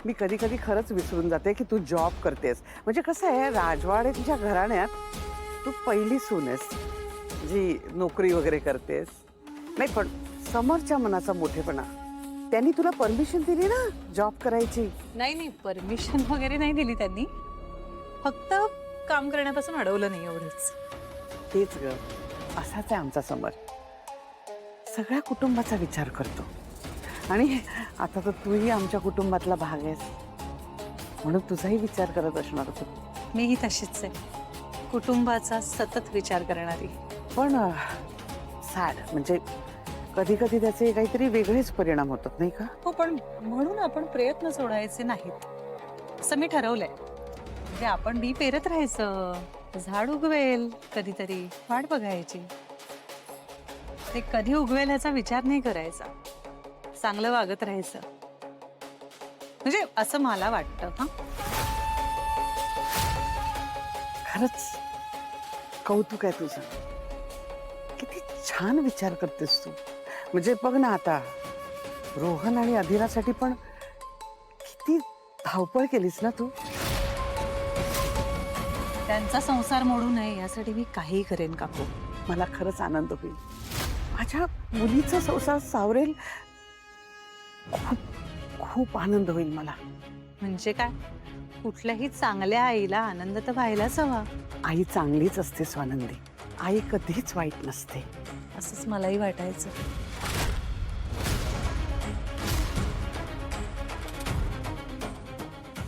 मी कधी कधी खरंच विसरून जाते की तू जॉब करतेस. म्हणजे कसं आहे, राजवाड्याच्या घराण्यात तू पहिली सून आहेस जी नोकरी वगैरे करतेस. नाही पण समोरच्या मनाचा मोठेपणा, त्यांनी तुला परमिशन दिली ना जॉब करायची. नाही नाही, परमिशन वगैरे नाही दिली त्यांनी, फक्त काम करण्यापासून अडवलं नाही एवढंच. तेच ग, असाच आहे आमचा समर. सगळ्या कुटुंबाचा विचार करतो. आणि आता तर तूही आमच्या कुटुंबातला भाग आहेस, म्हणून तुझाही विचार करत असणार होतो. मीही तशीच आहे, कुटुंबाचा सतत विचार करणारी. पण सॅड, म्हणजे कधी कधी त्याचे काहीतरी वेगळेच परिणाम होतात नाही का? हो, पण म्हणून आपण प्रयत्न सोडायचे नाहीत असं मी ठरवलंय. म्हणजे आपण बी पेरत राहायचं, झाड उगवेल, कधीतरी वाट बघायची. ते कधी उगवेल ह्याचा विचार नाही करायचा, चांगलं वागत राहायचं. म्हणजे असं मला वाटतं. हा, खरंच कौतुक आहे तुझं. किती छान विचार करतेस तू. म्हणजे बघ ना, आता रोहन आणि अधीरासाठी पण किती धावपळ केलीस ना तू. त्यांचा संसार मोडू नये यासाठी मी काहीही करेन काकू. मला खरंच आनंद होईल. माझ्या मुलीचा संसार सावरेल. खूप खूप आनंद होईल मला. म्हणजे काय, कुठल्याही चांगल्या आईला आनंद तर व्हायलाच हवा. आई चांगलीच असते स्वानंदी. आई कधीच वाईट नसते. असंच मलाही वाटायचं.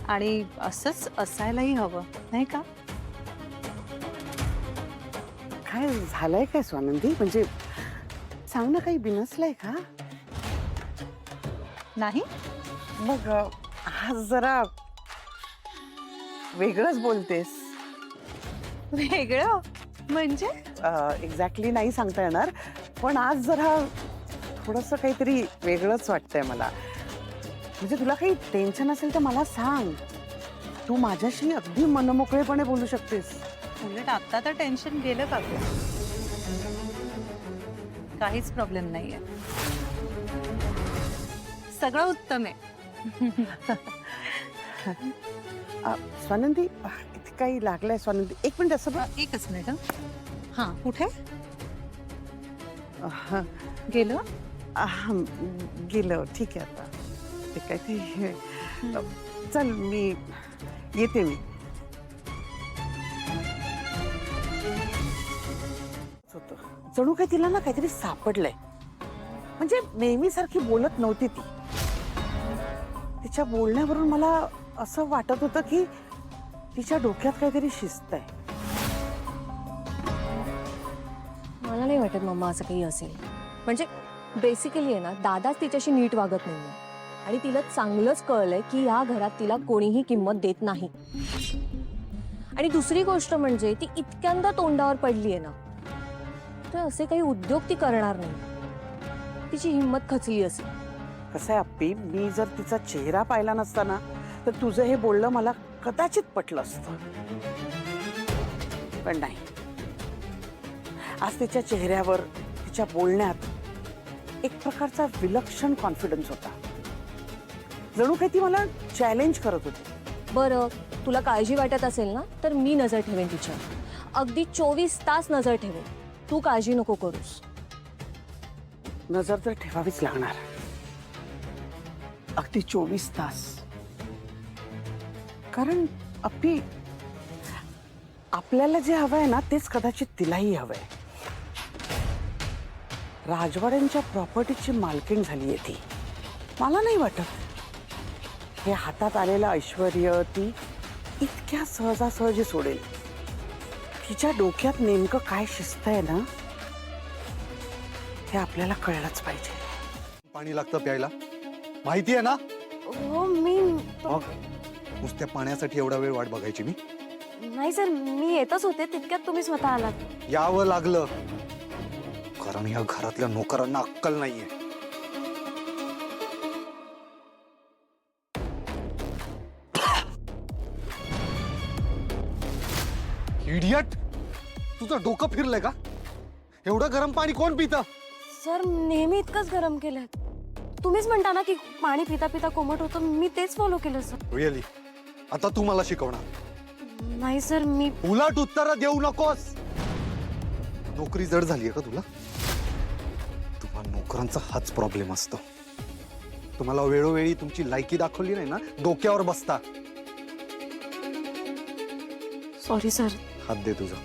आणि असंच असायलाही हवं, नाही का? काय झालंय काय स्वानंदी? म्हणजे सांग ना, काही बिनसलंय का? नाही, मग आज जरा वेगळंच बोलतेस. वेगळं म्हणजे? एक्झॅक्टली नाही सांगता येणार, पण आज जरा थोडंसं काहीतरी वेगळंच वाटतंय मला. म्हणजे तुला काही टेन्शन असेल तर मला सांग. तू माझ्याशी अगदी मनमोकळेपणे बोलू शकतेस. उलट आता तर टेन्शन गेलं काकू. काहीच प्रॉब्लेम नाहीये, सगळं उत्तम आहे. स्वानंदी, इथे काही लागलंय स्वानंदी? एक मिनिट असं बघ. एकच मिनिट. हा, कुठे अह, गेलो? गेलं. ठीक आहे आता. ते काय ते चल, मी येते. मी जणू काही तिला ना काहीतरी सापडलंय. म्हणजे नेहमीसारखी बोलत नव्हती ती. तिच्या बोलण्यावरून मला असं वाटत होतं की तिच्या डोक्यात काहीतरी शिस्त आहे. मला नाही वाटत मम्मा असं काही असेल. म्हणजे बेसिकली आहे ना, दादाच तिच्याशी नीट वागत नाहीये आणि तिला चांगलंच कळलंय की या घरात तिला कोणीही किंमत देत नाही. आणि दुसरी गोष्ट म्हणजे ती इतक्यांदा तोंडावर पडली आहे ना, तर असे काही उद्योग ती करणार नाही. तिची हिंमत खचली असेल. कसं आहे अप्पी, मी जर तिचा चेहरा पाहिला नसता ना, तर तुझं हे बोलणं मला कदाचित पटलं असतं. पण नाही. आज तिच्या चेहऱ्यावर, तिच्या बोलण्यात एक प्रकारचा विलक्षण कॉन्फिडन्स होता. जणू काही ती मला चॅलेंज करत होती. बरं, तुला काळजी वाटत असेल ना, तर मी नजर ठेवेन तिच्यावर. अगदी 24 तास नजर ठेवेन. तू काळजी नको करूस. नजर तर ठेवावीच लागणार. अगदी 24 तास. कारण अप्पी, आपल्याला जे हवंय ना, तेच कदाचित तिलाही हवंय. राजवाड्यांच्या प्रॉपर्टीची मालकीण झालीये ती. मला नाही वाटत हे हातात आलेलं ऐश्वर्य ती इतक्या सहजासहजी सोडेल. तिच्या डोक्यात नेमकं काय शिस्त आहे ना, हे आपल्याला कळलंच पाहिजे. पाणी लागतं प्यायला, माहिती आहे ना? हो, मी मग नुसत्या पाण्यासाठी एवढा वेळ वाट बघायची मी? नाही सर, मी येतच होते, तितक्यात तुम्ही स्वतः आलात. यावं लागलं कारण या घरातल्या नोकरांना अक्कल नाहीये. इडियट, तुझं डोकं फिरलंय का? एवढं गरम पाणी कोण पितं? सर, नेहमी इतकंच गरम केलंय. तुम्हीच म्हणता ना की पाणी पिता पिता कोमट होतं, मी तेच फॉलो केलं सर. रिअली आता तू मला शिकवणार? नाही सर, मी उलट उत्तर देऊ नकोस. नोकरी जड झालीये का तुला? तुम्हा नोकरांचा हाच प्रॉब्लेम असतो. तुम्हाला वेळोवेळी तुमची लायकी दाखवली नाही ना, डोक्यावर बसता. Sorry sir. हात दे तुझा.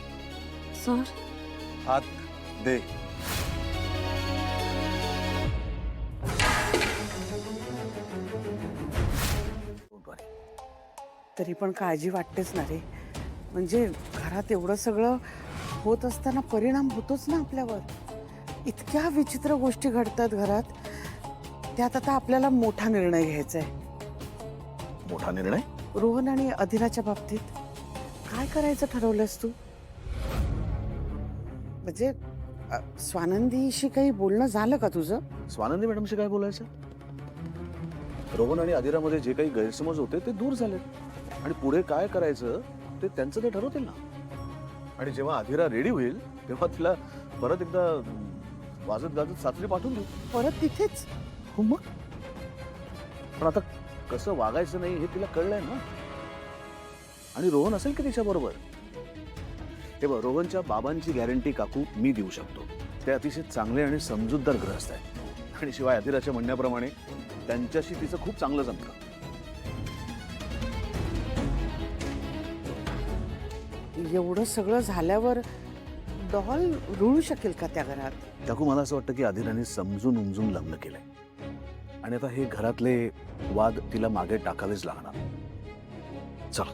सर हात दे. तरी पण काळजी वाटतेच ना रे. म्हणजे घरात एवढं सगळं होत असताना परिणाम होतोच ना आपल्यावर. इतक्या विचित्र गोष्टी घडतात घरात. त्यात आता आपल्याला मोठा निर्णय घ्यायचा आहे. मोठा निर्णय? रोहन आणि अधिराच्या बाबतीत काय करायचं ठरवलंस तू? म्हणजे स्वानंदीशी काही बोलणं झालं का तुझं? स्वानंदी मॅडमशी काय बोलायचं? रोहन आणि अधिरामध्ये जे काही गैरसमज होते ते दूर झाले आणि पुढे काय करायचं ते त्यांचं ते ठरवतील ना. आणि जेव्हा अधिरा रेडी होईल तेव्हा तिला परत एकदा वाजत गाजत सासरी पाठवून देऊ. परत तिथेच? हो मग. पण आता कसं वागायचं नाही हे तिला कळलंय ना. आणि रोहन असेल की तिच्या बरोबर. हे बघ, रोहनच्या बाबांची गॅरंटी काकू मी देऊ शकतो. ते अतिशय चांगले आणि समजूतदार ग्रहस्थ आहेत. आणि शिवाय अधिराच्या म्हणण्याप्रमाणे त्यांच्याशी तिचं खूप चांगलं जमतं. एवढं सगळं झाल्यावर डॉल रुळू शकेल का त्या घरात? काकू मला असं वाटतं की अधिराने समजून उमजून लग्न केलंय आणि आता हे घरातले वाद तिला मागे टाकावेच लागणार. चल